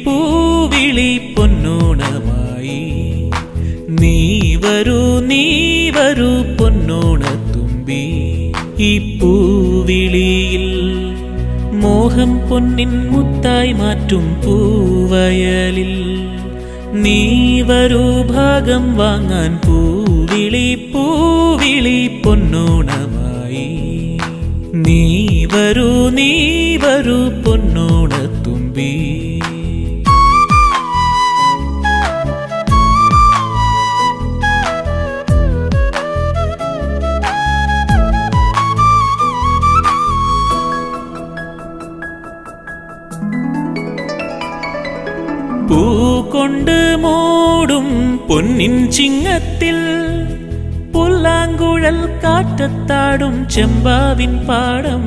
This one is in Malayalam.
പൂവിളി പൊന്നോണമായി നീ വരൂ പൊന്നോണത്തുമ്പി ഈ പൂവിളിയിൽ മോഹം പൊന്നിൻ മുത്തായി മാറ്റും പൂവയലിൽ നീ വരൂ ഭാഗം വാങ്ങാൻ പൂവിളി പൊന്നോണമായി നീ വരൂ പൊന്നോണത്തുമ്പി പൂ കൊണ്ട് മൂടും പൊന്നിൻ ചിങ്ങത്തിൽ പുല്ലാങ്കുഴൽ കാറ്റത്താടും ചെമ്പാവിൻ പാടം